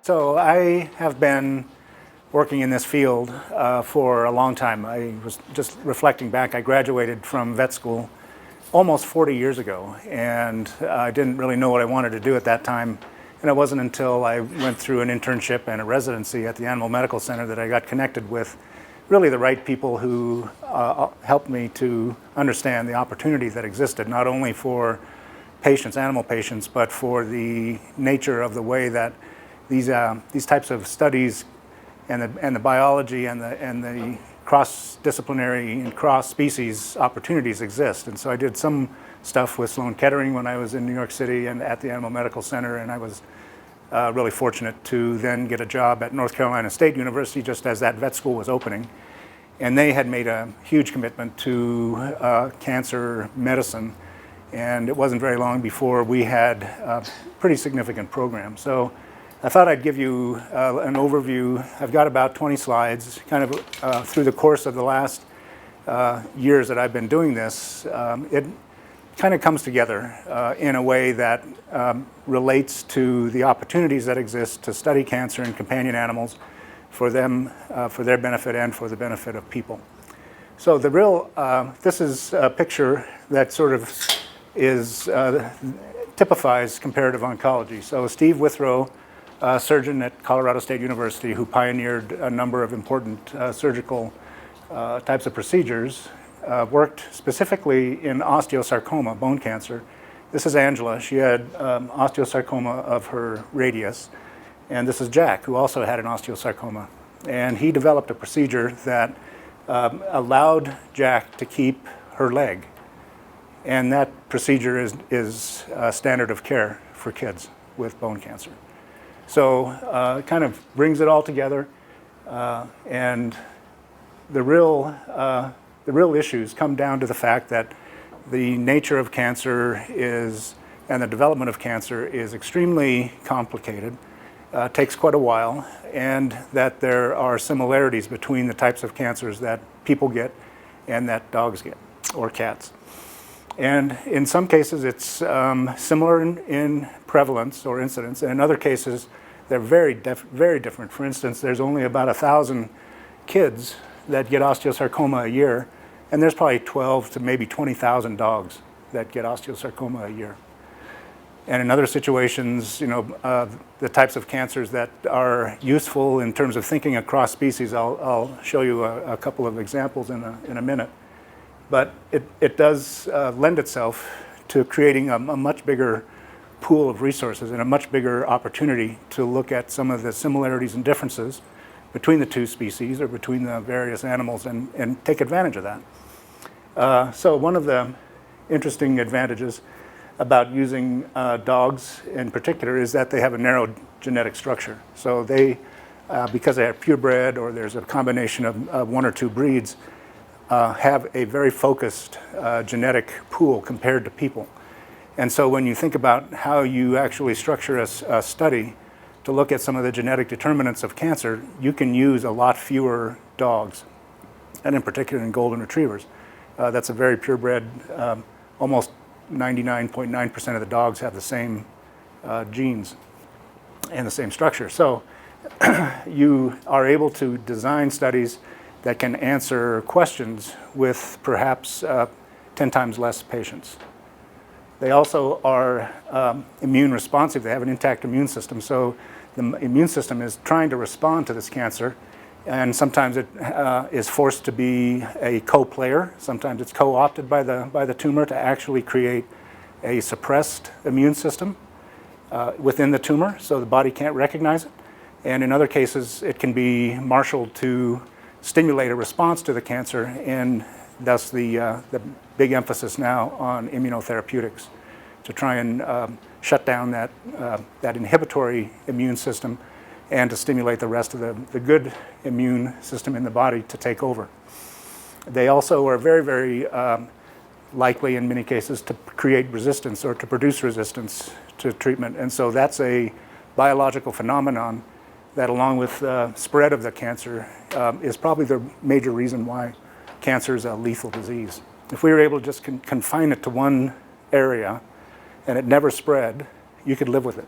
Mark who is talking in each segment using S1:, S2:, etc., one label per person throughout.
S1: So I have been working in this field for a long time. I was just reflecting back. I graduated from vet school almost 40 years ago, and I didn't really know what I wanted to do at that time. And it wasn't until I went through an internship and a residency at the Animal Medical Center that I got connected with really the right people who helped me to understand the opportunity that existed, not only for patients, animal patients, but for the nature of the way that these types of studies and the biology and the cross-disciplinary and cross-species opportunities exist. And so I did some stuff with Sloan Kettering when I was in New York City and at the Animal Medical Center, and I was really fortunate to then get a job at North Carolina State University just as that vet school was opening. And they had made a huge commitment to cancer medicine, and it wasn't very long before we had a pretty significant program. So I thought I'd give you an overview. I've got about 20 slides, kind of through the course of the last years that I've been doing this. It kind of comes together in a way that relates to the opportunities that exist to study cancer in companion animals for them, for their benefit and for the benefit of people. So the real, this is a picture that sort of typifies comparative oncology. So Steve Withrow, a surgeon at Colorado State University who pioneered a number of important surgical types of procedures, worked specifically in osteosarcoma, bone cancer. This is Angela. She had osteosarcoma of her radius. And this is Jack, who also had an osteosarcoma. And he developed a procedure that allowed Jack to keep her leg. And that procedure is standard of care for kids with bone cancer. So it kind of brings it all together, and the real issues come down to the fact that the nature of cancer and the development of cancer is extremely complicated, takes quite a while, and that there are similarities between the types of cancers that people get and that dogs get, or cats. And in some cases, it's similar in prevalence or incidence, and in other cases, they're very different. For instance, there's only about 1,000 kids that get osteosarcoma a year, and there's probably 12 to maybe 20,000 dogs that get osteosarcoma a year. And in other situations, the types of cancers that are useful in terms of thinking across species, I'll show you a couple of examples in a minute. But it does lend itself to creating a much bigger pool of resources and a much bigger opportunity to look at some of the similarities and differences between the two species or between the various animals and take advantage of that. So one of the interesting advantages about using dogs in particular is that they have a narrow genetic structure. So they, because they are purebred or there's a combination of one or two breeds, have a very focused genetic pool compared to people. And so when you think about how you actually structure a study to look at some of the genetic determinants of cancer, you can use a lot fewer dogs, and in particular in golden retrievers. That's a very purebred, almost 99.9% of the dogs have the same genes and the same structure. So you are able to design studies that can answer questions with perhaps 10 times less patients. They also are immune responsive. They have an intact immune system. So the immune system is trying to respond to this cancer, and sometimes it is forced to be a co-player. Sometimes it's co-opted by the tumor to actually create a suppressed immune system within the tumor, so the body can't recognize it. And in other cases, it can be marshaled to stimulate a response to the cancer, and thus the big emphasis now on immunotherapeutics to try and shut down that inhibitory immune system and to stimulate the rest of the good immune system in the body to take over. They also are very, very likely in many cases to create resistance or to produce resistance to treatment. And so that's a biological phenomenon that, along with the spread of the cancer, is probably the major reason why cancer is a lethal disease. If we were able to just confine it to one area and it never spread, you could live with it.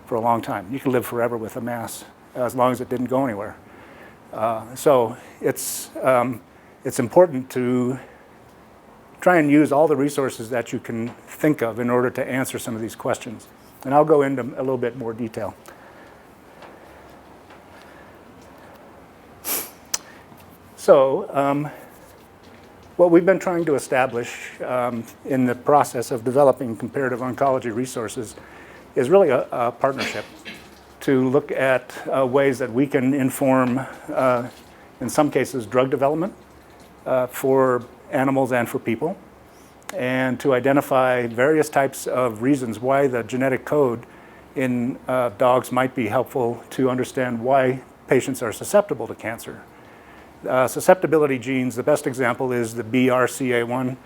S1: for a long time. You can live forever with a mass as long as it didn't go anywhere. So it's important to try and use all the resources that you can think of in order to answer some of these questions. And I'll go into a little bit more detail. So what we've been trying to establish in the process of developing comparative oncology resources is really a partnership to look at ways that we can inform, in some cases, drug development for animals and for people, and to identify various types of reasons why the genetic code in dogs might be helpful to understand why patients are susceptible to cancer. Susceptibility genes, the best example is the BRCA1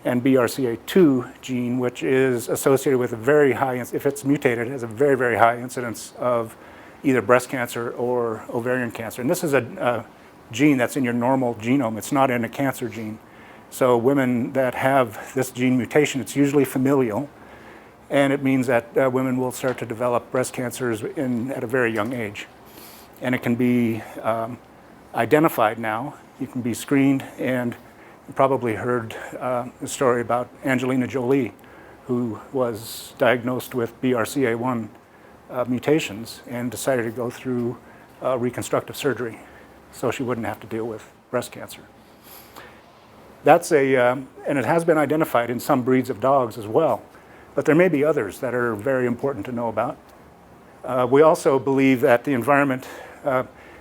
S1: and BRCA2 gene, which is associated with a very high, if it's mutated, has a very, very high incidence of either breast cancer or ovarian cancer. And this is a gene that's in your normal genome. It's not in a cancer gene. So women that have this gene mutation, it's usually familial, and it means that women will start to develop breast cancers at a very young age. And it can be identified now. You can be screened, and you probably heard the story about Angelina Jolie, who was diagnosed with BRCA1 mutations and decided to go through reconstructive surgery so she wouldn't have to deal with breast cancer. That's and it has been identified in some breeds of dogs as well, but there may be others that are very important to know about. We also believe that the environment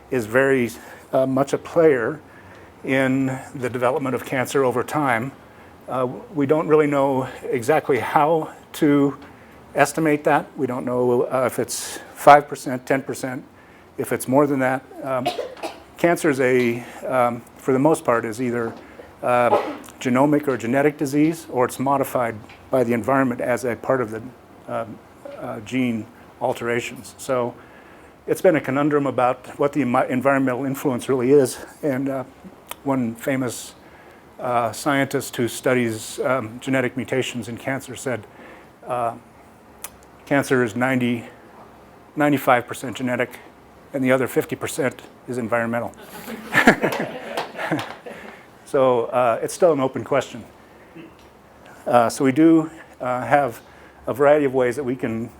S1: is very much a player in the development of cancer over time. We don't really know exactly how to estimate that. We don't know if it's 5%, 10%, if it's more than that. Cancer is for the most part, is either genomic or genetic disease, or it's modified by the environment as a part of the gene alterations. So it's been a conundrum about what the environmental influence really is. And one famous scientist who studies genetic mutations in cancer said cancer is 95% genetic, and the other 50% is environmental. So it's still an open question. So we do have a variety of ways that we can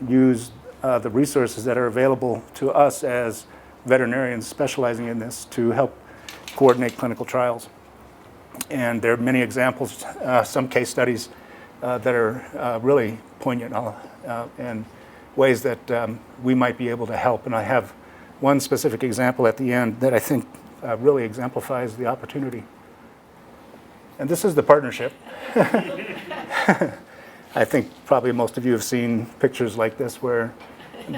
S1: use the resources that are available to us as veterinarians specializing in this to help coordinate clinical trials. And there are many examples, some case studies that are really poignant and ways that we might be able to help. And I have one specific example at the end that I think really exemplifies the opportunity. And this is the partnership. I think probably most of you have seen pictures like this where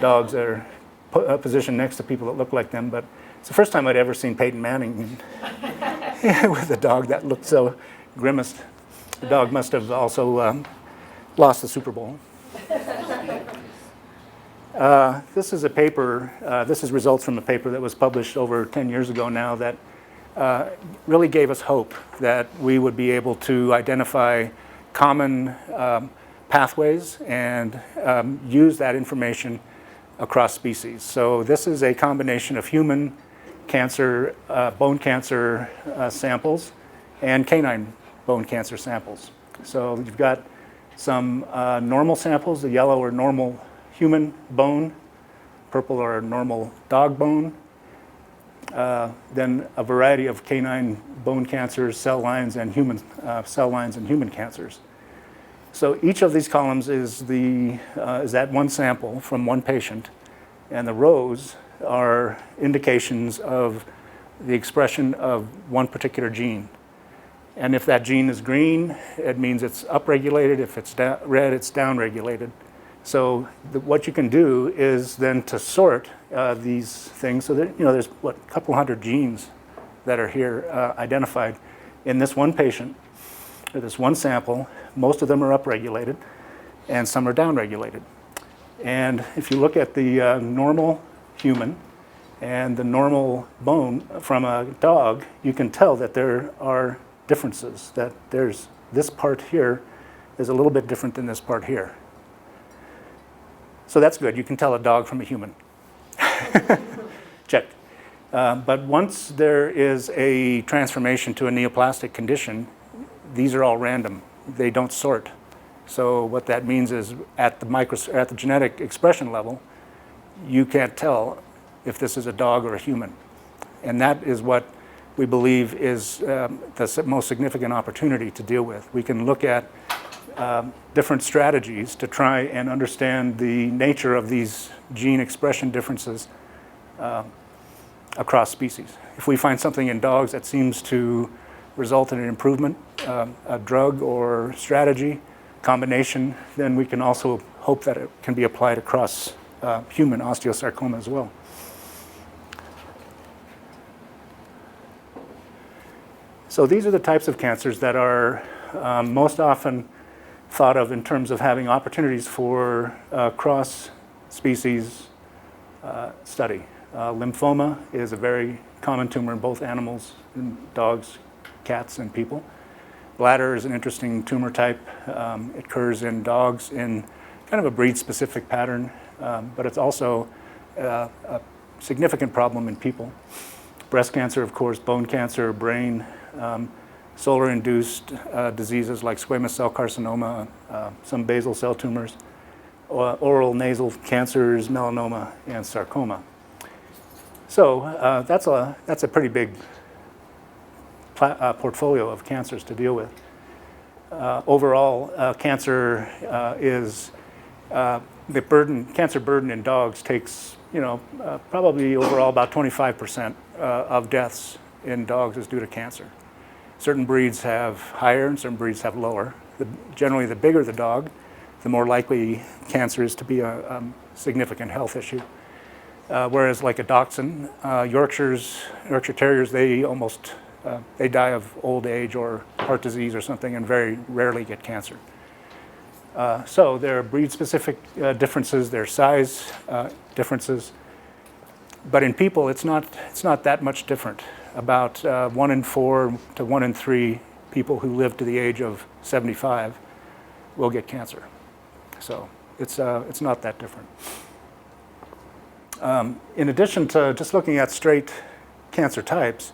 S1: dogs are positioned next to people that look like them, but it's the first time I'd ever seen Peyton Manning with a dog that looked so grimaced. The dog must have also lost the Super Bowl. This is a paper, this is results from a paper that was published over 10 years ago now that really gave us hope that we would be able to identify common pathways and use that information across species. So this is a combination of human cancer, bone cancer samples and canine bone cancer samples. So you've got some normal samples, the yellow are normal human bone, purple are normal dog bone, then a variety of canine bone cancers, cell lines, and human cell lines and human cancers. So each of these columns is that one sample from one patient, and the rows are indications of the expression of one particular gene. And if that gene is green, it means it's upregulated. If it's red, it's downregulated. So what you can do is then to sort these things so that, there's a couple hundred genes that are here identified in this one patient, or this one sample. Most of them are upregulated, and some are downregulated. And if you look at the normal human and the normal bone from a dog, you can tell that there are differences, that there's this part here is a little bit different than this part here. So that's good. You can tell a dog from a human. Check. But once there is a transformation to a neoplastic condition, these are all random. They don't sort. So what that means is at the genetic expression level, you can't tell if this is a dog or a human. And that is what we believe is the most significant opportunity to deal with. We can look at different strategies to try and understand the nature of these gene expression differences across species. If we find something in dogs that seems to result in an improvement, a drug or strategy combination, then we can also hope that it can be applied across human osteosarcoma as well. So these are the types of cancers that are most often thought of in terms of having opportunities for cross-species study. Lymphoma is a very common tumor in both animals, in dogs, cats, and people. Bladder is an interesting tumor type. It occurs in dogs in kind of a breed-specific pattern, but it's also a significant problem in people. Breast cancer, of course, bone cancer, brain, solar-induced diseases like squamous cell carcinoma, some basal cell tumors, oral nasal cancers, melanoma, and sarcoma. So that's a pretty big portfolio of cancers to deal with. Overall, cancer is cancer burden in dogs takes, probably overall about 25% of deaths in dogs is due to cancer. Certain breeds have higher and certain breeds have lower. Generally, the bigger the dog, the more likely cancer is to be a significant health issue. Whereas like a dachshund, Yorkshire Terriers, they die of old age or heart disease or something and very rarely get cancer. So there are breed-specific differences, there are size differences, but in people it's not that much different. About 1 in 4 to 1 in 3 people who live to the age of 75 will get cancer. So it's not that different. In addition to just looking at straight cancer types,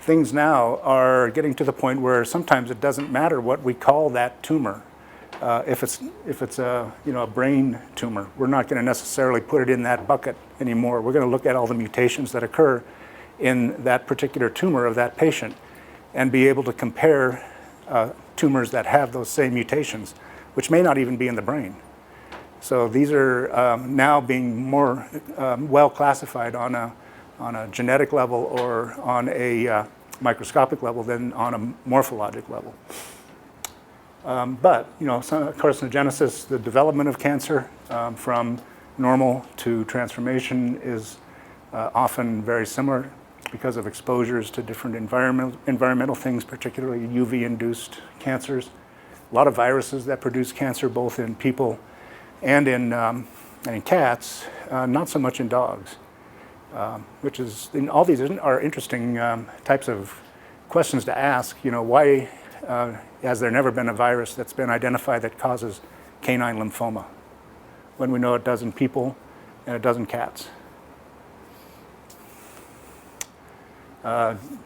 S1: things now are getting to the point where sometimes it doesn't matter what we call that tumor. If it's a brain tumor, we're not going to necessarily put it in that bucket anymore. We're going to look at all the mutations that occur in that particular tumor of that patient and be able to compare tumors that have those same mutations, which may not even be in the brain. So these are now being more well classified on a genetic level or on a microscopic level than on a morphologic level. But carcinogenesis, the development of cancer from normal to transformation is often very similar because of exposures to different environmental things, particularly UV-induced cancers. A lot of viruses that produce cancer both in people and in cats, not so much in dogs, which is, all these are interesting types of questions to ask. Why has there never been a virus that's been identified that causes canine lymphoma when we know it does in people and it does in cats?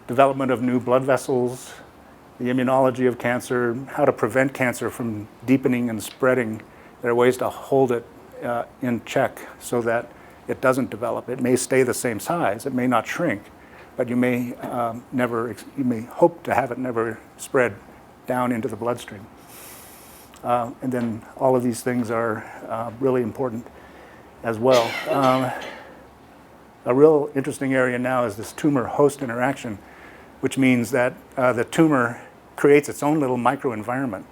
S1: Development of new blood vessels, the immunology of cancer, how to prevent cancer from deepening and spreading. There are ways to hold it in check so that it doesn't develop. It may stay the same size, it may not shrink, but you may hope to have it never spread down into the bloodstream. And then all of these things are really important as well. A real interesting area now is this tumor-host interaction, which means that the tumor creates its own little microenvironment,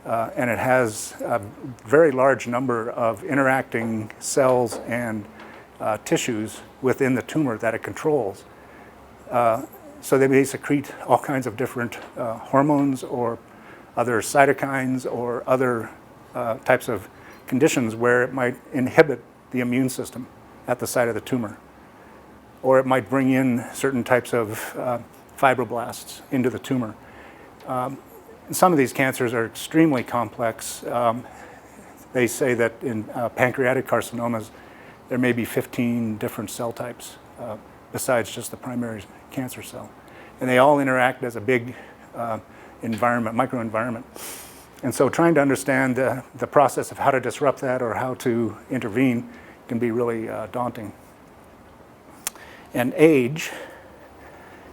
S1: and it has a very large number of interacting cells and tissues within the tumor that it controls. So they may secrete all kinds of different hormones or other cytokines or other types of conditions where it might inhibit the immune system at the site of the tumor. Or it might bring in certain types of fibroblasts into the tumor. Some of these cancers are extremely complex. they say that in pancreatic carcinomas, there may be 15 different cell types besides just the primary cancer cell. And they all interact as a big environment, microenvironment. And so trying to understand the process of how to disrupt that or how to intervene can be really daunting. And age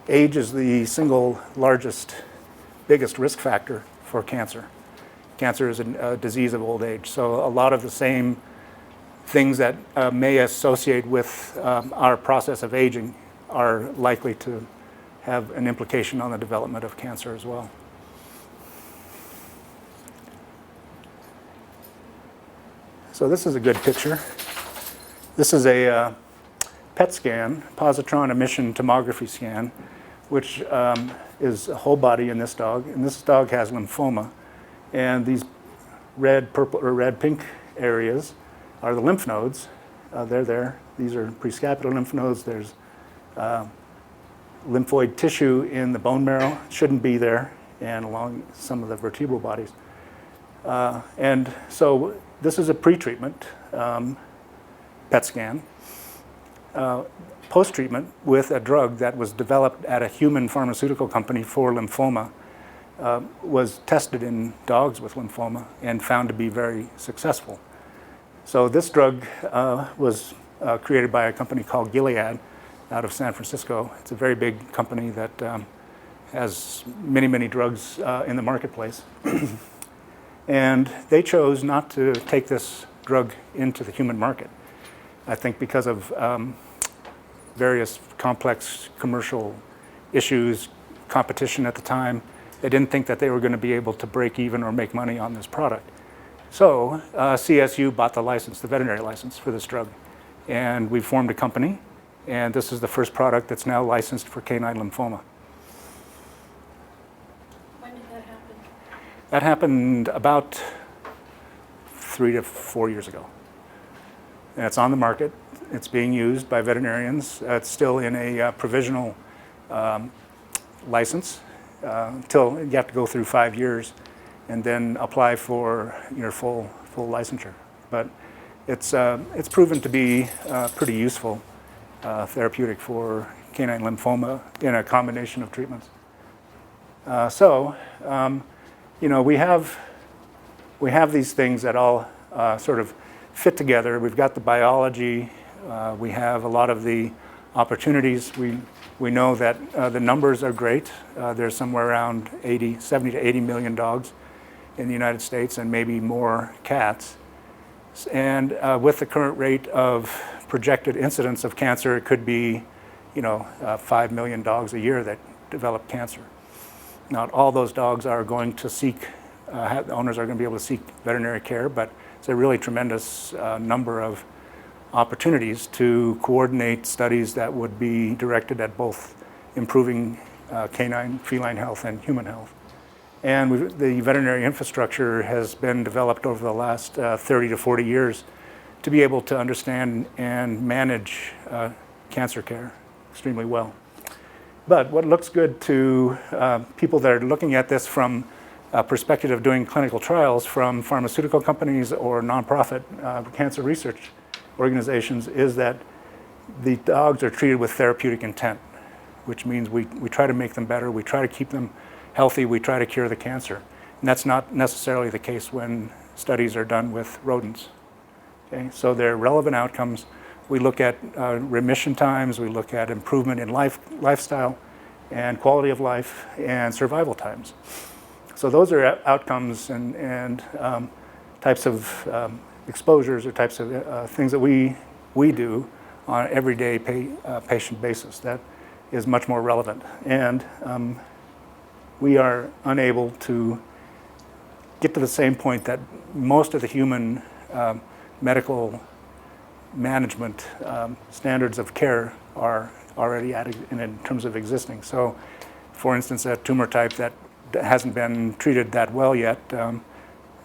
S1: is the single largest, biggest risk factor for cancer. Cancer is a disease of old age. So a lot of the same things that may associate with our process of aging are likely to have an implication on the development of cancer as well. So this is a good picture. This is a PET scan, positron emission tomography scan, which is a whole body in this dog. And this dog has lymphoma. And these red, purple, or red, pink areas are the lymph nodes. They're there. These are prescapular lymph nodes. There's lymphoid tissue in the bone marrow. Shouldn't be there, and along some of the vertebral bodies. And so this is a pre-treatment PET scan. Post-treatment with a drug that was developed at a human pharmaceutical company for lymphoma was tested in dogs with lymphoma and found to be very successful. So this drug was created by a company called Gilead out of San Francisco. It's a very big company that has many, many drugs in the marketplace. And they chose not to take this drug into the human market, I think because of various complex commercial issues, competition at the time. They didn't think that they were going to be able to break even or make money on this product. So CSU bought the license, the veterinary license for this drug. And we formed a company, and this is the first product that's now licensed for canine lymphoma.
S2: When did that happen?
S1: That happened about 3 to 4 years ago. And it's on the market. It's being used by veterinarians. It's still in a provisional license until you have to go through 5 years and then apply for your full licensure. But it's proven to be pretty useful therapeutic for canine lymphoma in a combination of treatments. You know, we have these things that all sort of fit together. We've got the biology. We have a lot of the opportunities. We know that the numbers are great. There's somewhere around 70 to 80 million dogs in the United States and maybe more cats. And with the current rate of projected incidence of cancer, it could be, 5 million dogs a year that develop cancer. Not all those dogs are going to seek, the owners are going to be able to seek veterinary care, but it's a really tremendous number of opportunities to coordinate studies that would be directed at both improving canine, feline health and human health. And the veterinary infrastructure has been developed over the last 30 to 40 years to be able to understand and manage cancer care extremely well. But what looks good to people that are looking at this from a perspective of doing clinical trials from pharmaceutical companies or nonprofit cancer research organizations is that the dogs are treated with therapeutic intent, which means we try to make them better, we try to keep them healthy, we try to cure the cancer. And that's not necessarily the case when studies are done with rodents. Okay? So they're relevant outcomes. We look at remission times, we look at improvement in lifestyle and quality of life and survival times. So those are outcomes and types of exposures or types of things that we do on an everyday patient basis that is much more relevant. And we are unable to get to the same point that most of the human medical management standards of care are already in terms of existing. So, for instance, a tumor type that hasn't been treated that well yet,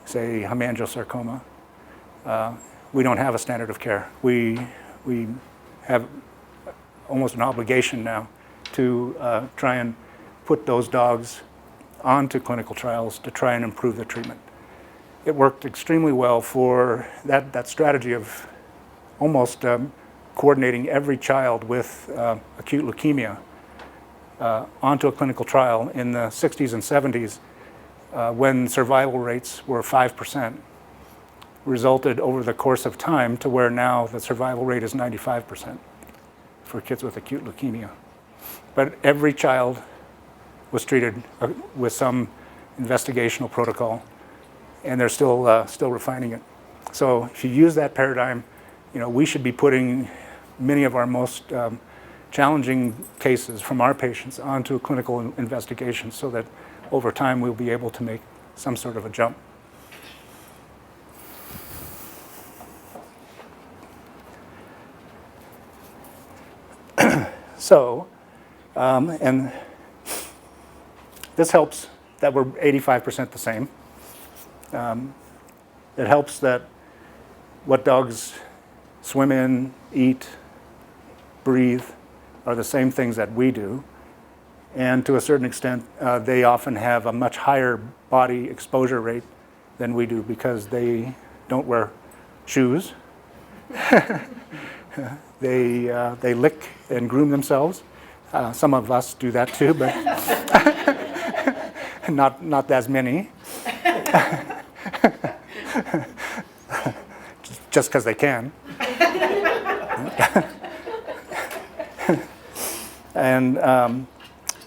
S1: say hemangiosarcoma, we don't have a standard of care. We have almost an obligation now to try and put those dogs onto clinical trials to try and improve the treatment. it worked extremely well for that strategy of almost coordinating every child with acute leukemia onto a clinical trial in the 60s and 70s when survival rates were 5%, resulted over the course of time to where now the survival rate is 95% for kids with acute leukemia. But every child was treated with some investigational protocol, and they're still refining it. So if you use that paradigm, we should be putting many of our most challenging cases from our patients onto a clinical investigation so that over time we'll be able to make some sort of a jump. So, and this helps that we're 85% the same. It helps that what dogs swim in, eat, breathe are the same things that we do. And to a certain extent, they often have a much higher body exposure rate than we do because they don't wear shoes. They lick and groom themselves. Some of us do that too, but not as many. Just because they can. And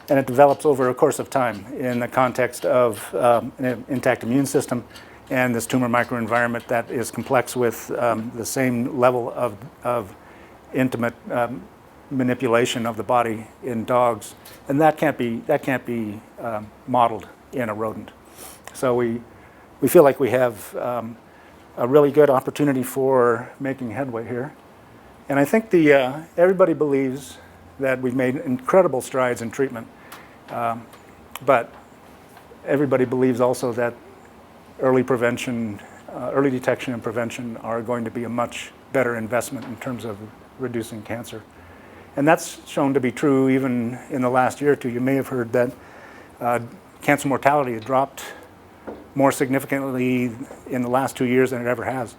S1: it develops over a course of time in the context of an intact immune system and this tumor microenvironment that is complex with the same level of intimate manipulation of the body in dogs, and that can't be modeled in a rodent. So we feel like we have a really good opportunity for making headway here, and I think everybody believes that we've made incredible strides in treatment, but everybody believes also that early prevention, early detection and prevention are going to be a much better investment in terms of reducing cancer. And that's shown to be true even in the last year or two. You may have heard that cancer mortality has dropped more significantly in the last 2 years than it ever has.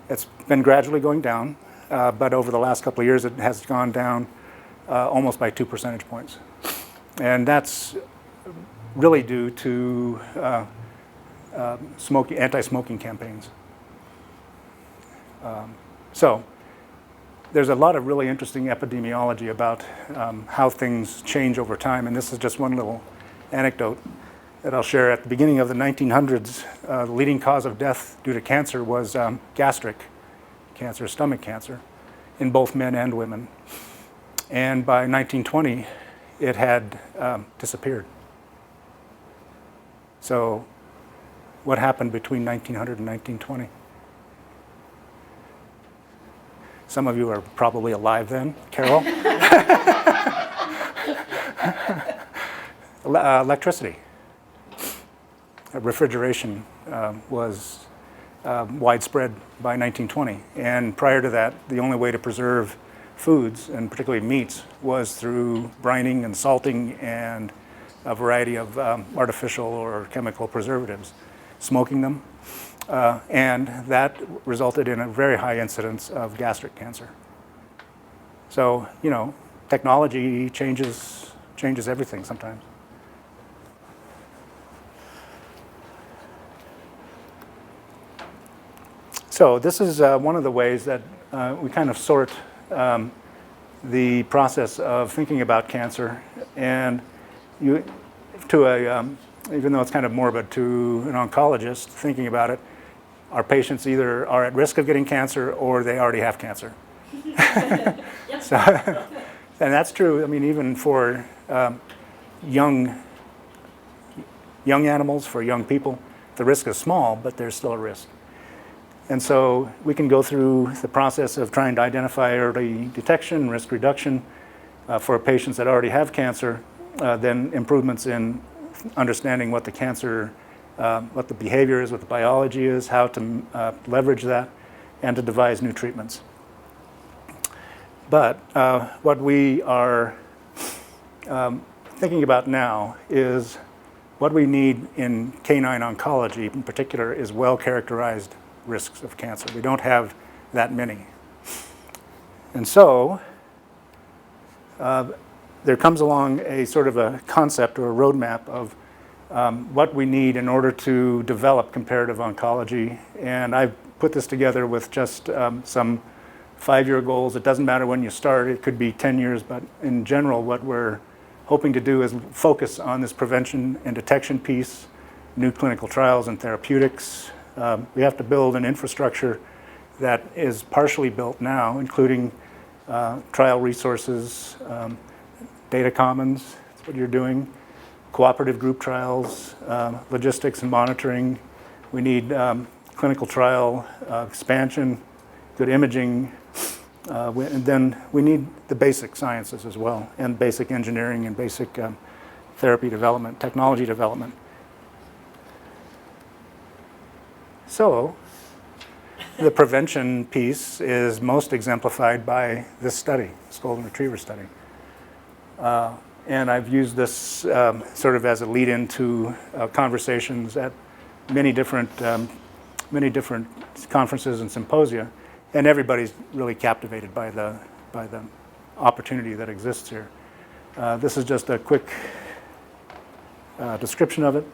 S1: It's been gradually going down, but over the last couple of years it has gone down almost by 2 percentage points. And that's really due to anti-smoking campaigns. So there's a lot of really interesting epidemiology about how things change over time, and this is just one little anecdote that I'll share. At the beginning of the 1900s, the leading cause of death due to cancer was gastric cancer, stomach cancer, in both men and women. And by 1920, it had disappeared. So what happened between 1900 and 1920? Some of you are probably alive then. Carol? Electricity. Refrigeration was widespread by 1920. And prior to that, the only way to preserve foods, and particularly meats, was through brining and salting and a variety of artificial or chemical preservatives, smoking them. And that resulted in a very high incidence of gastric cancer. So, technology changes everything sometimes. So this is one of the ways that we kind of sort the process of thinking about cancer, and even though it's kind of morbid, to an oncologist thinking about it, our patients either are at risk of getting cancer or they already have cancer. So, and that's true. I mean, even for young animals, for young people, the risk is small, but there's still a risk. And so we can go through the process of trying to identify early detection, risk reduction for patients that already have cancer, then improvements in understanding what the cancer, what the behavior is, what the biology is, how to leverage that, and to devise new treatments. But what we are thinking about now is what we need in canine oncology in particular is well-characterized risks of cancer. We don't have that many. And so there comes along a sort of a concept or a roadmap of what we need in order to develop comparative oncology. And I've put this together with just some 5-year goals. It doesn't matter when you start. It could be 10 years. But in general, what we're hoping to do is focus on this prevention and detection piece, new clinical trials and therapeutics. We have to build an infrastructure that is partially built now, including trial resources, data commons, that's what you're doing, cooperative group trials, logistics and monitoring. We need clinical trial expansion, good imaging, and then we need the basic sciences as well, and basic engineering and basic therapy development, technology development. So the prevention piece is most exemplified by this study, this golden retriever study. And I've used this sort of as a lead-in to conversations at many different conferences and symposia, and everybody's really captivated by the opportunity that exists here. This is just a quick description of it.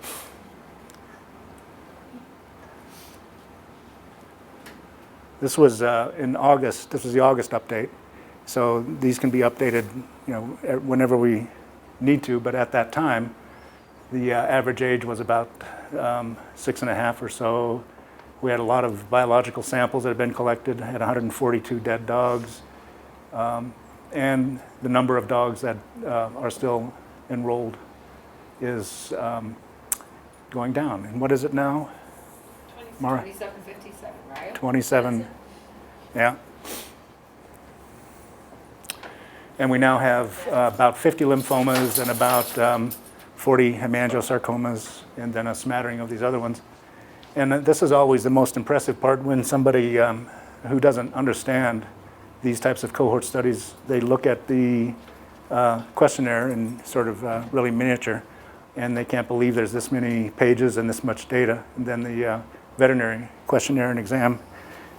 S1: This was in August. This was the August update. So these can be updated, whenever we need to. But at that time, the average age was about 6.5 or so. We had a lot of biological samples that had been collected. Had 142 dead dogs, and the number of dogs that are still enrolled is going down. And what is it now?
S2: 2757, right?
S1: 27, yeah. And we now have about 50 lymphomas and about 40 hemangiosarcomas, and then a smattering of these other ones. And this is always the most impressive part when somebody who doesn't understand these types of cohort studies, they look at the questionnaire in sort of really miniature, and they can't believe there's this many pages and this much data. And then the veterinary questionnaire and exam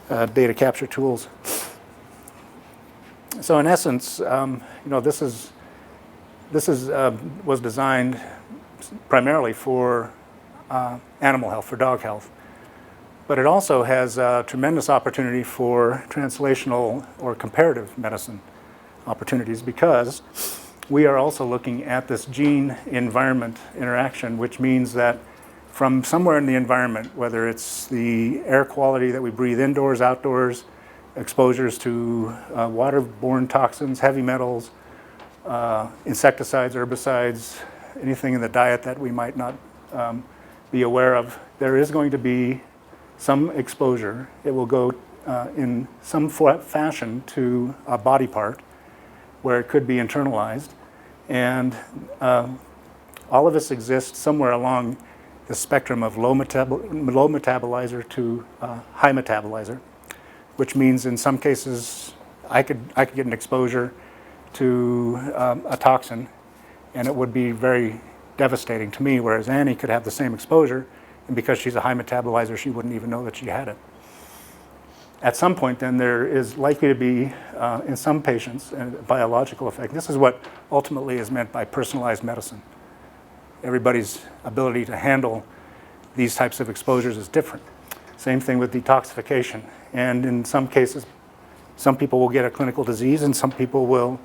S1: data capture tools. So in essence, this was designed primarily for animal health, for dog health. But it also has a tremendous opportunity for translational or comparative medicine opportunities, because we are also looking at this gene-environment interaction, which means that from somewhere in the environment, whether it's the air quality that we breathe indoors, outdoors, exposures to waterborne toxins, heavy metals, insecticides, herbicides, anything in the diet that we might not be aware of, there is going to be some exposure. It will go in some fashion to a body part where it could be internalized. And all of us exist somewhere along the spectrum of low metabolizer to high metabolizer, which means in some cases I could get an exposure to a toxin, and it would be very devastating to me, whereas Annie could have the same exposure, and because she's a high metabolizer, she wouldn't even know that she had it. At some point, then, there is likely to be, in some patients, a biological effect. This is what ultimately is meant by personalized medicine. Everybody's ability to handle these types of exposures is different. Same thing with detoxification. And in some cases, some people will get a clinical disease and some people will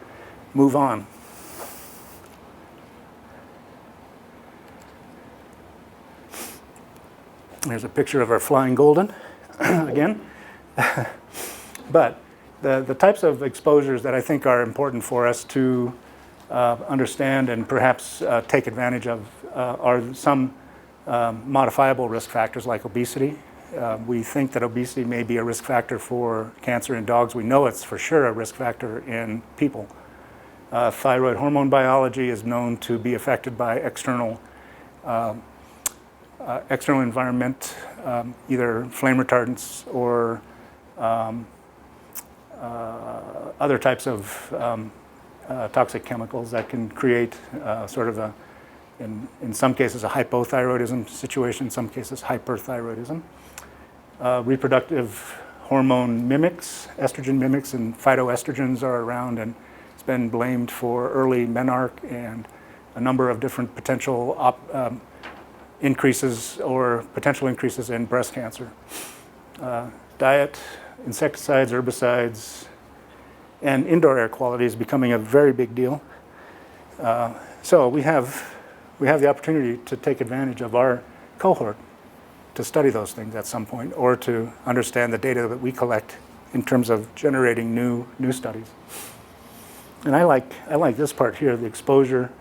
S1: move on. There's a picture of our flying golden again. But the types of exposures that I think are important for us to understand and perhaps take advantage of are some modifiable risk factors like obesity. We think that obesity may be a risk factor for cancer in dogs. We know it's for sure a risk factor in people. Thyroid hormone biology is known to be affected by external environment, either flame retardants or other types of toxic chemicals that can create sort of in some cases a hypothyroidism situation, in some cases hyperthyroidism. Reproductive hormone mimics, estrogen mimics, and phytoestrogens are around, and it's been blamed for early menarche and a number of different potential increases or potential increases in breast cancer. Diet, insecticides, herbicides, and indoor air quality is becoming a very big deal. So we have the opportunity to take advantage of our cohort to study those things at some point, or to understand the data that we collect in terms of generating new studies. And I like this part here, the exposure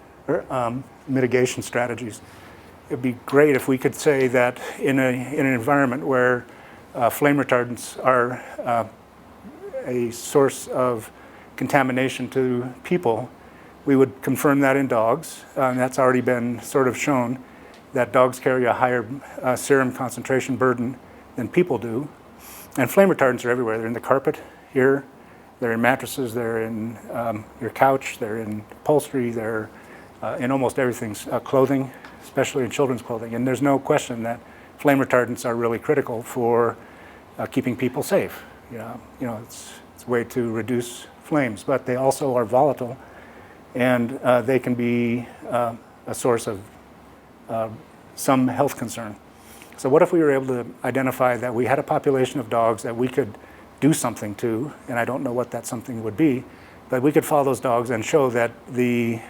S1: mitigation strategies. It'd be great if we could say that in an environment where flame retardants are a source of contamination to people, we would confirm that in dogs, and that's already been sort of shown that dogs carry a higher serum concentration burden than people do. And flame retardants are everywhere. They're in the carpet here, they're in mattresses, they're in your couch, they're in upholstery, they're in almost everything, clothing, especially in children's clothing. And there's no question that flame retardants are really critical for keeping people safe. It's a way to reduce flames, but they also are volatile, and they can be a source of some health concern. So what if we were able to identify that we had a population of dogs that we could do something to, and I don't know what that something would be, but we could follow those dogs and show that the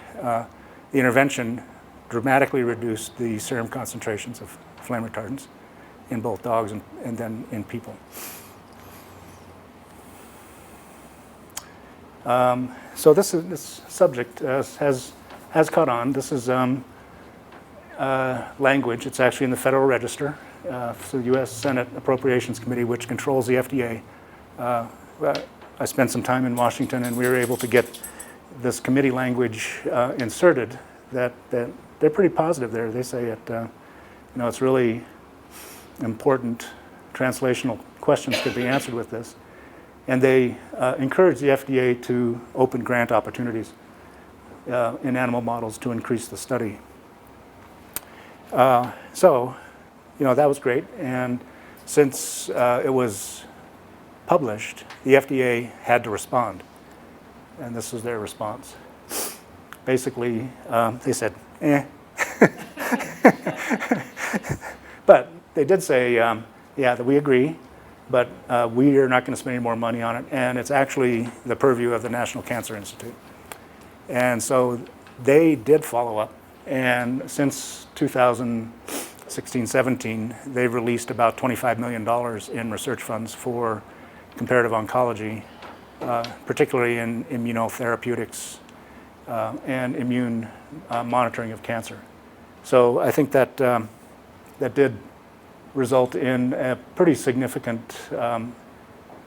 S1: intervention dramatically reduced the serum concentrations of flame retardants in both dogs and then in people. So this subject has caught on. This is language. It's actually in the Federal Register. So the U.S. Senate Appropriations Committee, which controls the FDA. I spent some time in Washington, and we were able to get this committee language inserted. That they're pretty positive there. They say it's really important. Translational questions could be answered with this, and they encourage the FDA to open grant opportunities in animal models to increase the study. So, that was great, and since it was published, the FDA had to respond, and this was their response. Basically, they said, eh. But they did say, yeah, that we agree, but we are not going to spend any more money on it, and it's actually the purview of the National Cancer Institute. And so they did follow up, and since 2016-17, they've released about $25 million in research funds for comparative oncology, particularly in immunotherapeutics and immune monitoring of cancer. So I think that that did result in a pretty significant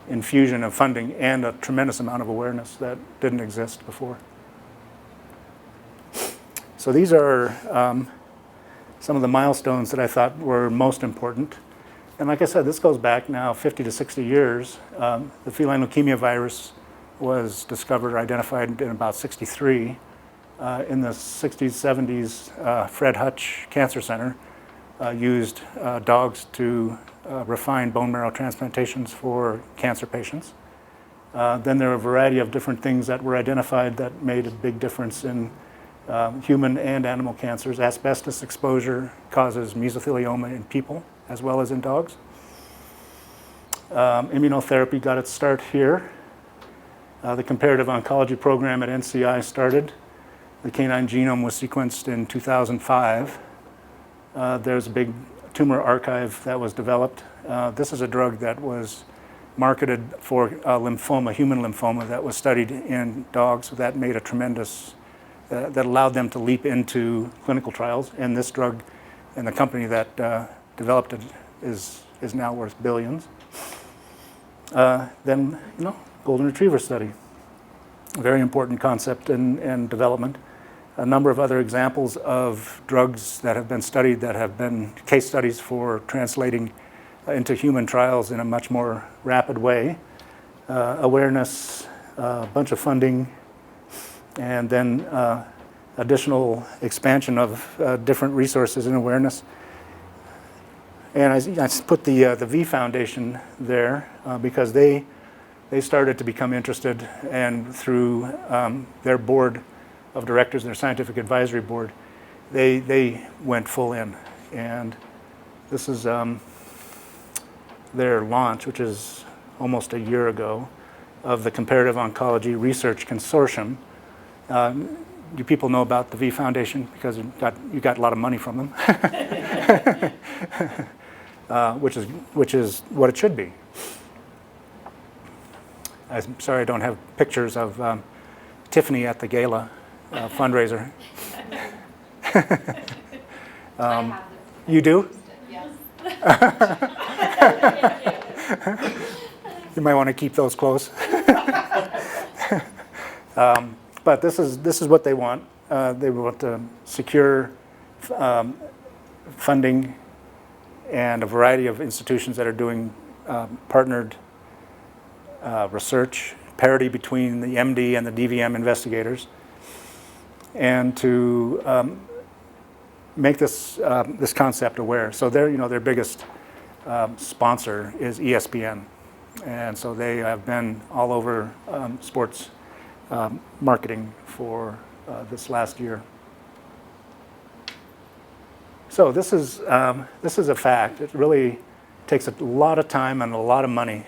S1: infusion of funding and a tremendous amount of awareness that didn't exist before. So these are some of the milestones that I thought were most important. And like I said, this goes back now 50 to 60 years. The feline leukemia virus was discovered or identified in about 63. In the 60s, 70s, Fred Hutch Cancer Center used dogs to refine bone marrow transplantations for cancer patients. Then there were a variety of different things that were identified that made a big difference in human and animal cancers. Asbestos exposure causes mesothelioma in people as well as in dogs. Immunotherapy got its start here. The Comparative Oncology program at NCI started. The canine genome was sequenced in 2005. There's a big tumor archive that was developed. This is a drug that was marketed for lymphoma, human lymphoma, that was studied in dogs. That made a tremendous, that allowed them to leap into clinical trials. And this drug and the company that developed it is now worth billions. Then, golden retriever study, a very important concept in development. A number of other examples of drugs that have been studied that have been case studies for translating into human trials in a much more rapid way. Awareness, a bunch of funding, and then a additional expansion of different resources and awareness. And I put the V Foundation there because they started to become interested, and through their board of directors, their scientific advisory board, they went full in. And this is their launch, which is almost a year ago, of the Comparative Oncology Research Consortium. Do people know about the V Foundation? Because you got a lot of money from them, which is what it should be. I'm sorry I don't have pictures of Tiffany at the gala fundraiser. You do?
S2: Yes.
S1: You might want to keep those close. But this is what they want. They want to secure funding and a variety of institutions that are doing partnered research, parity between the MD and the DVM investigators, and to make this concept aware. So their biggest sponsor is ESPN, and so they have been all over sports marketing for this last year. So this is a fact. It really takes a lot of time and a lot of money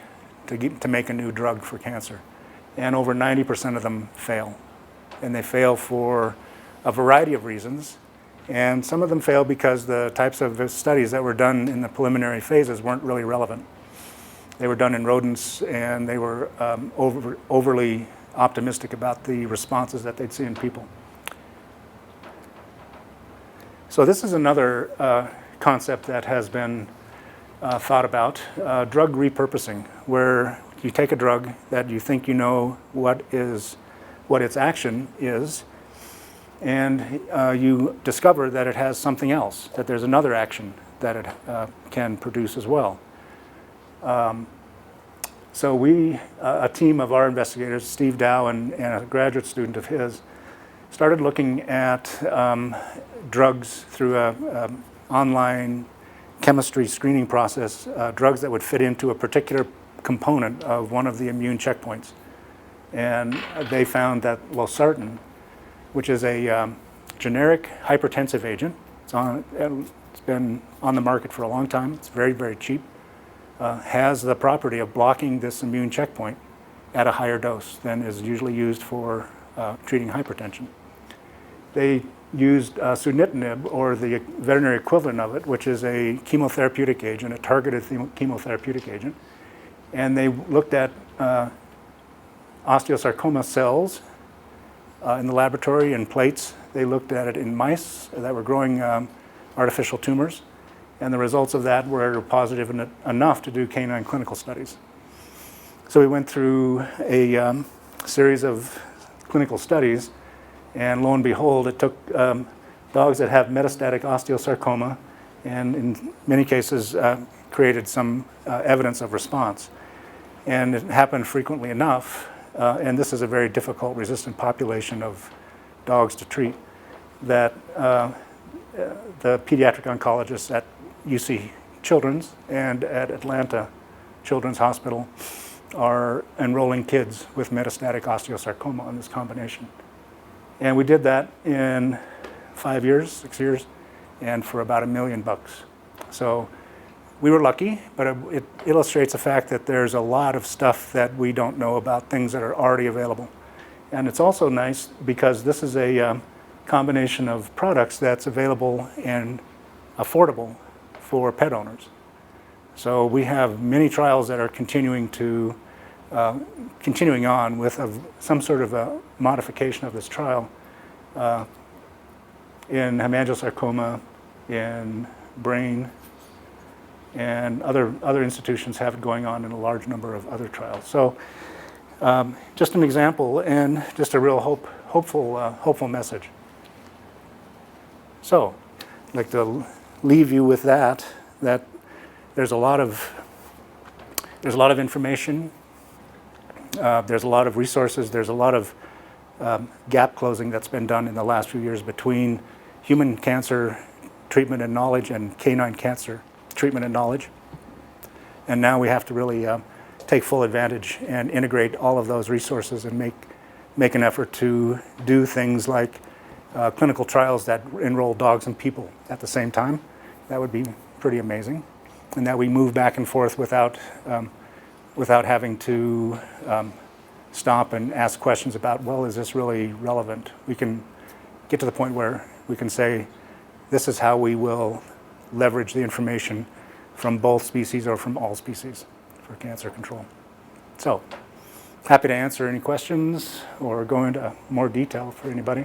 S1: to make a new drug for cancer, and over 90% of them fail, and they fail for a variety of reasons. And some of them fail because the types of studies that were done in the preliminary phases weren't really relevant. They were done in rodents, and they were overly optimistic about the responses that they'd see in people. So this is another concept that has been thought about, drug repurposing, where you take a drug that you think you know what its action is, and you discover that it has something else, that there's another action that it can produce as well. So we, a team of our investigators, Steve Dow and a graduate student of his, started looking at drugs through an online chemistry screening process, drugs that would fit into a particular component of one of the immune checkpoints. And they found that losartan, which is a generic hypertensive agent, it's been on the market for a long time, it's very, very cheap, has the property of blocking this immune checkpoint at a higher dose than is usually used for treating hypertension. They used sunitinib, or the veterinary equivalent of it, which is a chemotherapeutic agent, a targeted chemotherapeutic agent. And they looked at osteosarcoma cells in the laboratory in plates. They looked at it in mice that were growing artificial tumors. And the results of that were positive enough to do canine clinical studies. So we went through a series of clinical studies, and lo and behold, it took dogs that have metastatic osteosarcoma, and in many cases created some evidence of response. And it happened frequently enough, and this is a very difficult resistant population of dogs to treat, that the pediatric oncologists at UC Children's and at Atlanta Children's Hospital are enrolling kids with metastatic osteosarcoma on this combination. And we did that in 5 years, 6 years, and for about $1 million. So we were lucky, but it illustrates the fact that there's a lot of stuff that we don't know about, things that are already available. And it's also nice because this is a combination of products that's available and affordable for pet owners. So we have many trials that are continuing on with some sort of a modification of this trial in hemangiosarcoma, in brain, and other institutions have it going on in a large number of other trials. So just an example, and just a real hopeful message. So I'd like to leave you with that there's a lot of information, there's a lot of resources, there's a lot of gap closing that's been done in the last few years between human cancer treatment and knowledge and canine cancer treatment and knowledge. And now we have to really take full advantage and integrate all of those resources and make an effort to do things like clinical trials that enroll dogs and people at the same time. That would be pretty amazing. And that we move back and forth without having to stop and ask questions about, well, is this really relevant? We can get to the point where we can say, this is how we will leverage the information from both species or from all species for cancer control. So, happy to answer any questions or go into more detail for anybody.